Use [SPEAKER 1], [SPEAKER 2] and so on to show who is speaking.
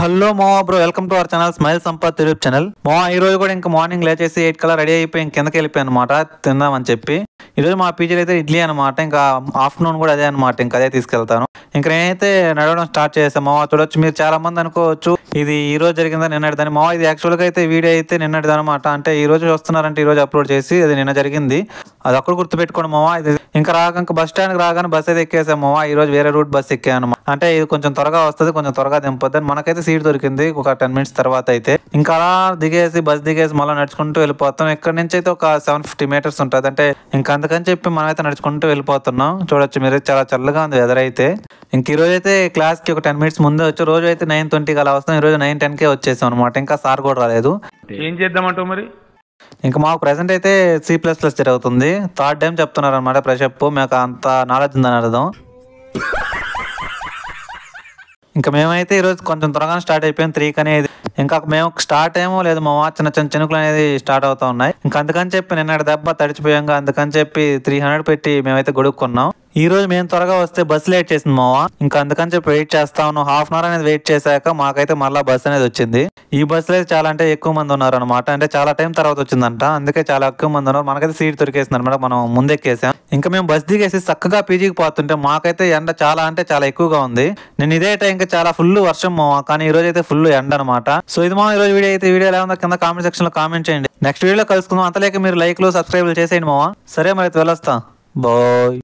[SPEAKER 1] Hello మావా bro, welcome to our channel smile Sampath YouTube channel. మావా ఈ రోజు కూడా ఇంకా మార్నింగ్ లేచేసి 8 కల్లా రెడీ అయిపోయి కిందకి వెళ్ళిపోయాను అనమాట తిందామని చెప్పి. ఈ రోజు మా పీజీలో అయితే ఇడ్లీ అనమాట, ఇంకా ఆఫ్టర్నూన్ కూడా అదే అనమాట, ఇంకా అదే తీసుకెళ్తాను. ఇంకా నేనైతే నడవడం స్టార్ట్ చేశాను. మావా చూడొచ్చు, మీరు చాలా మంది అనుకోవచ్చు ఇది ఈ రోజు జరిగిందా నిన్నటిదని. మావా ఇది యాక్చువల్గా అయితే వీడియో అయితే నిన్నటిది అనమాట. అంటే ఈ రోజు వస్తున్నారంటే ఈ రోజు అప్లోడ్ చేసి అది నిన్న జరిగింది. అది అక్కడ గుర్తుపెట్టుకోండి మావా. ఇది ఇంకా బస్ స్టాండ్కి రాగానే బస్ అయితే ఎక్కేసాం మావా. ఈ రోజు వేరే రూట్ బస్ ఎక్కాను అనమాట. అంటే ఇది కొంచెం త్వరగా వస్తుంది, కొంచెం త్వరగా దింపొద్దు. మనకైతే సీట్ దొరికింది ఒక 10 minutes తర్వాత. అయితే ఇంకా అలా బస్ దిగేసి మళ్ళీ నడుచుకుంటూ వెళ్ళిపోతాం. ఇక్కడ నుంచి అయితే ఒక 750 meters ఉంటుంది. అంటే ఇంకా అందుకని చెప్పి మనమైతే నడుచుకుంటూ వెళ్ళిపోతున్నాం. చూడొచ్చు మీరు, చాలా చల్లగా ఉంది వెదర్ అయితే. ఇంక ఈ రోజు అయితే క్లాస్ కి ఒక 10 minutes ముందే వచ్చి, రోజు అయితే 9:20 అలా వస్తాం. ఈ రోజు 9:10కే వచ్చేసాం అనమాట. ఇంకా సార్ కూడా రాలేదు.
[SPEAKER 2] ఏం చేద్దామంటావు మరి?
[SPEAKER 1] ఇంకా మాకు ప్రెసెంట్ అయితే C++ జరుగుతుంది. థర్డ్ టైం చెప్తున్నారు అనమాట ఫ్రెషప్. మాకు అంత నాలెడ్జ్ ఉందని అర్థం. ఇంకా మేమైతే ఈరోజు కొంచెం త్వరగా స్టార్ట్ అయిపోయాం 3 అనేది. ఇంకా మేము స్టార్ట్ ఏమో లేదు మా చిన్న చిన్న చినుకులు అనేది స్టార్ట్ అవుతా ఉన్నాయి. ఇంకా అందుకని చెప్పి నిన్న దెబ్బ తడిచిపోయాం. అందుకని చెప్పి 300 పెట్టి మేమైతే గొడుక్కున్నాం. ఈ రోజు మేము త్వరగా వస్తే బస్సు లేట్ చేసింది మావా. ఇంకా అందుకని చెప్పి వెయిట్ చేస్తా ఉన్నాం. హాఫ్ అన్ అవర్ అనేది వెయిట్ చేశాక మాకైతే మళ్ళీ బస్సు అనేది వచ్చింది. ఈ బస్సులో అయితే చాలా అంటే ఎక్కువ మంది ఉన్నారు అనమాట. అంటే చాలా టైం తర్వాత వచ్చిందంట, అందుకే చాలా ఎక్కువ మంది ఉన్నారు. మనకైతే సీట్ దొరికేసింది అనమాట, మనం ముందెక్కేసాం. ఇంకా మేము బస్ దిగేసి చక్కగా పీజీకి పోతుంటే మాకైతే ఎండ చాలా అంటే చాలా ఎక్కువగా ఉంది. నేను ఇదే టైంకి చాలా ఫుల్ వర్షం మావా, కానీ ఈ రోజు అయితే ఫుల్ ఎండ అనమాట. సో ఇది మా ఈ రోజు వీడియో అయితే. వీడియో ఎలా ఉందో కింద కామెంట్ సెక్షన్ లో కామెంట్ చేయండి. నెక్స్ట్ వీడియోలో కలుసుకుందాం. అంతలేక మీరు లైక్లు సబ్స్క్రైబ్లు చేసేయండి మావా. సరే మరి అయితే వెళ్ళొస్తా. బాయ్.